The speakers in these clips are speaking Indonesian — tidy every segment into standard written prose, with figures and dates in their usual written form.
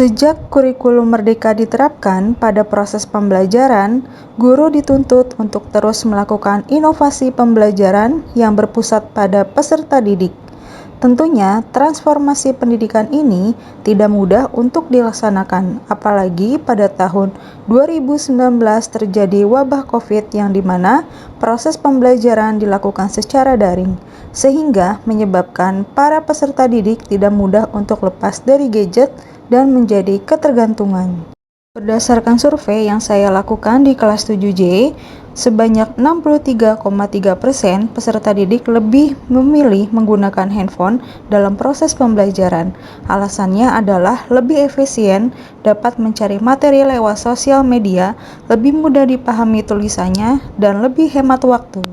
Sejak kurikulum merdeka diterapkan pada proses pembelajaran, guru dituntut untuk terus melakukan inovasi pembelajaran yang berpusat pada peserta didik. Tentunya, transformasi pendidikan ini tidak mudah untuk dilaksanakan, apalagi pada tahun 2019 terjadi wabah COVID yang dimana proses pembelajaran dilakukan secara daring, sehingga menyebabkan para peserta didik tidak mudah untuk lepas dari gadget dan menjadi ketergantungan. Berdasarkan survei yang saya lakukan di kelas 7J, sebanyak 63,3% peserta didik lebih memilih menggunakan handphone dalam proses pembelajaran. Alasannya adalah lebih efisien, dapat mencari materi lewat sosial media, lebih mudah dipahami tulisannya, dan lebih hemat waktu.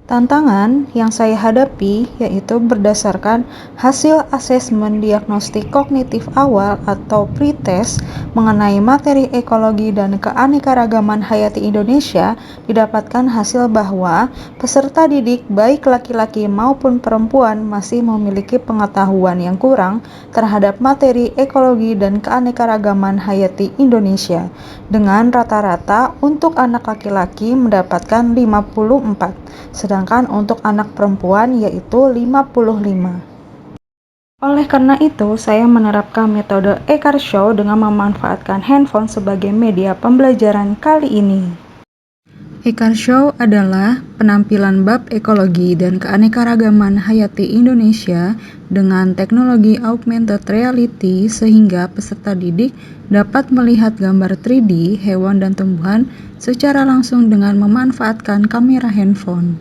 Tantangan yang saya hadapi yaitu berdasarkan hasil asesmen diagnostik kognitif awal atau pretest mengenai materi ekologi dan keanekaragaman hayati Indonesia, didapatkan hasil bahwa peserta didik baik laki-laki maupun perempuan masih memiliki pengetahuan yang kurang terhadap materi ekologi dan keanekaragaman hayati Indonesia, dengan rata-rata untuk anak laki-laki mendapatkan 54, sedangkan untuk anak perempuan yaitu 55. Oleh karena itu, saya menerapkan metode Ekarshow dengan memanfaatkan handphone sebagai media pembelajaran kali ini. Ekarshow adalah penampilan bab ekologi dan keanekaragaman hayati Indonesia dengan teknologi augmented reality sehingga peserta didik dapat melihat gambar 3D hewan dan tumbuhan secara langsung dengan memanfaatkan kamera handphone.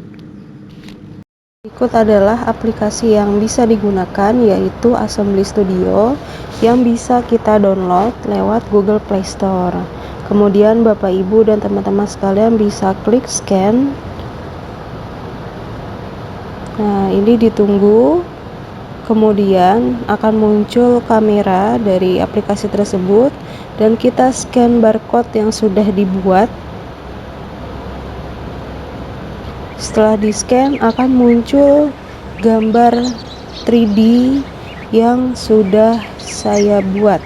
Berikut adalah aplikasi yang bisa digunakan, yaitu Assembly Studio yang bisa kita download lewat Google Play Store. Kemudian Bapak Ibu dan teman-teman sekalian bisa klik scan. Nah, ini ditunggu. Kemudian akan muncul kamera dari aplikasi tersebut dan kita scan barcode yang sudah dibuat. Setelah di-scan akan muncul gambar 3D yang sudah saya buat.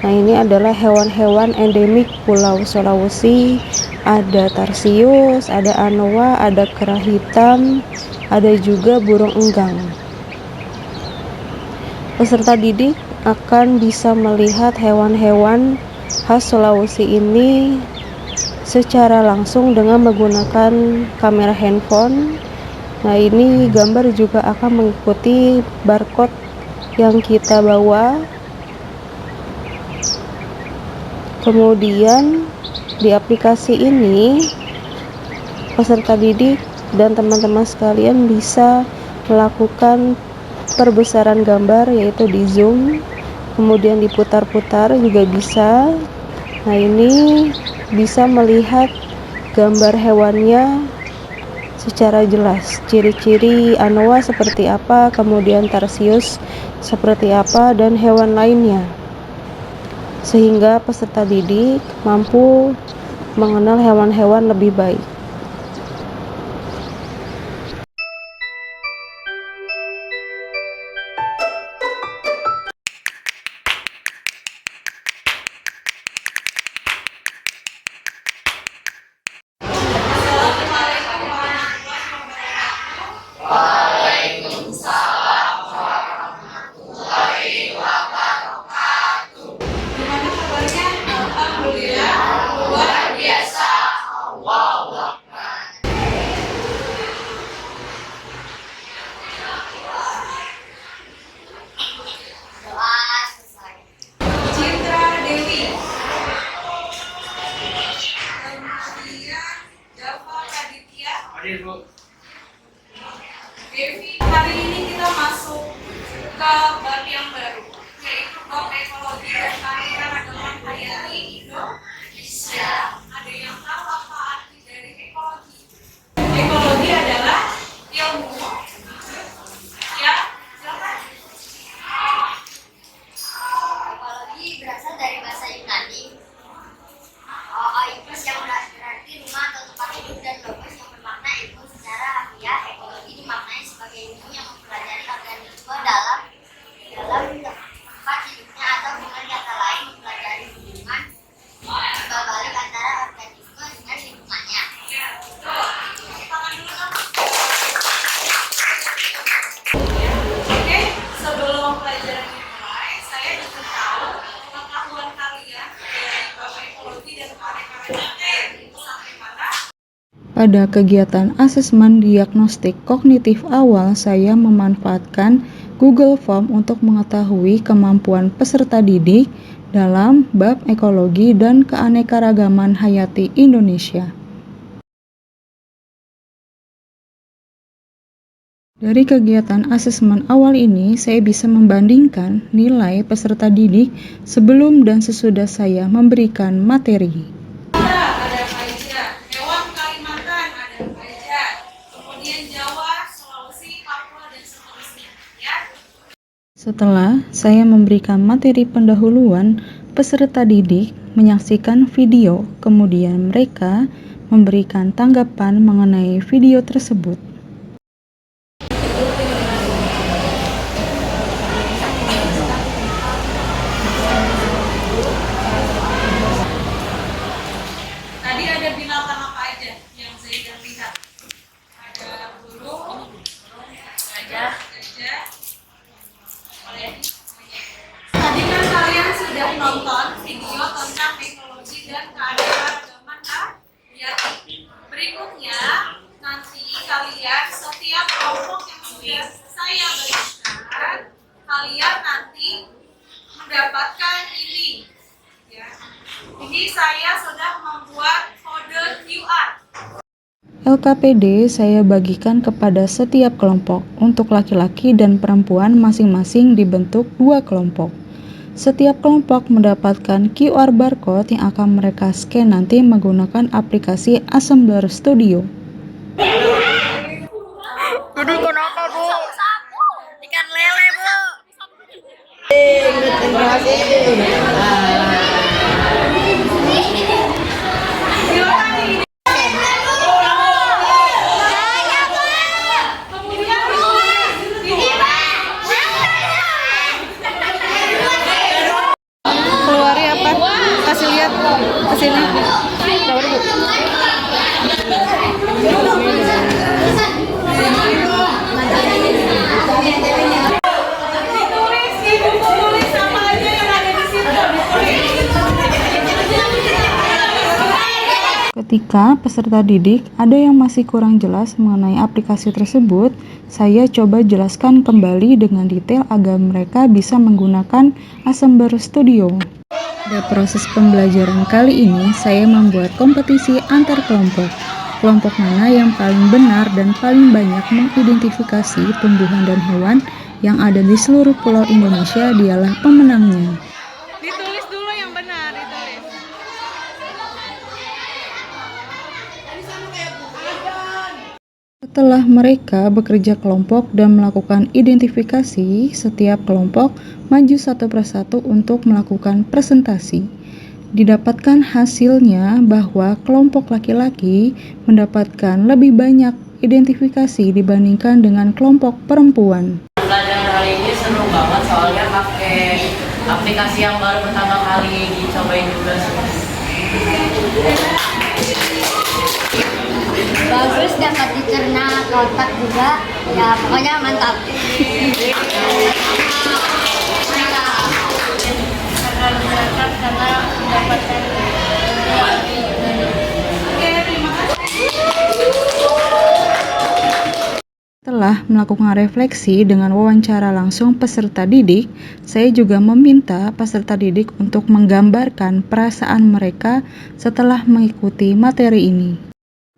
Nah, ini adalah hewan-hewan endemik Pulau Sulawesi. Ada tarsius, ada anoa, ada kera hitam, ada juga burung enggang. Peserta didik akan bisa melihat hewan-hewan khas Sulawesi ini secara langsung dengan menggunakan kamera handphone. Nah, ini gambar juga akan mengikuti barcode yang kita bawa. Kemudian di aplikasi ini peserta didik dan teman-teman sekalian bisa melakukan perbesaran gambar, yaitu di zoom, kemudian diputar-putar juga bisa. Nah, ini bisa melihat gambar hewannya secara jelas, ciri-ciri anoa seperti apa, kemudian tarsius seperti apa, dan hewan lainnya, sehingga peserta didik mampu mengenal hewan-hewan lebih baik. Gimana kabarnya? Alhamdulillah luar biasa. Wow. Pada kegiatan asesmen diagnostik kognitif awal, saya memanfaatkan Google Form untuk mengetahui kemampuan peserta didik dalam bab ekologi dan keanekaragaman hayati Indonesia. Dari kegiatan asesmen awal ini, saya bisa membandingkan nilai peserta didik sebelum dan sesudah saya memberikan materi. Ada Faizah, hewan Kalimantan ada Faizah, kemudian Jawa, Sulawesi, Papua, dan seterusnya. Ya. Setelah saya memberikan materi pendahuluan, peserta didik menyaksikan video, kemudian mereka memberikan tanggapan mengenai video tersebut. Tadi ada binatang apa aja yang Zaidan lihat? Ada burung, gajah. Tadi kan kalian sudah nonton video tentang ekologi dan keanekaragaman hayati. Berikutnya nanti kalian setiap kelompok yang sudah saya berikan, kalian nanti mendapatkan ini. Ya. Ini saya sudah membuat kode QR. LKPD saya bagikan kepada setiap kelompok. Untuk laki-laki dan perempuan masing-masing dibentuk 2 kelompok. Setiap kelompok mendapatkan QR barcode yang akan mereka scan nanti menggunakan aplikasi Assembler Studio. Jadi kenapa, Bu? Ikan lele, Bu. Terima kasih. Keluari apa? Kasih lihat ke sini. Keluar, Bu. Ditulis di buku tulis sama aja yang ada di situ. Ketika peserta didik ada yang masih kurang jelas mengenai aplikasi tersebut, saya coba jelaskan kembali dengan detail agar mereka bisa menggunakan Assembler Studio. Pada proses pembelajaran kali ini, saya membuat kompetisi antar kelompok. Kelompok mana yang paling benar dan paling banyak mengidentifikasi tumbuhan dan hewan yang ada di seluruh pulau Indonesia dialah pemenangnya. Ditulis dulu yang benar, ditulis. Setelah mereka bekerja kelompok dan melakukan identifikasi, setiap kelompok maju satu persatu untuk melakukan presentasi. Didapatkan hasilnya bahwa kelompok laki-laki mendapatkan lebih banyak identifikasi dibandingkan dengan kelompok perempuan. Pelajaran hari ini seru banget soalnya pakai aplikasi yang baru pertama kali dicobain juga sih. Bagus, dapat dicerna ke otak juga, ya pokoknya mantap. Karena mendapatkan Setelah melakukan refleksi dengan wawancara langsung peserta didik, saya juga meminta peserta didik untuk menggambarkan perasaan mereka setelah mengikuti materi ini.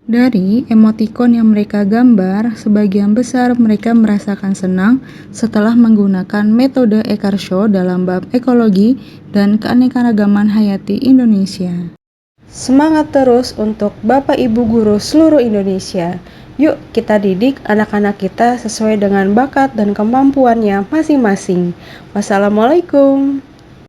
Dari emotikon yang mereka gambar, sebagian besar mereka merasakan senang setelah menggunakan metode Ekarsho dalam bab ekologi dan keanekaragaman hayati Indonesia. Semangat terus untuk Bapak Ibu guru seluruh Indonesia. Yuk kita didik anak-anak kita sesuai dengan bakat dan kemampuannya masing-masing. Wassalamualaikum.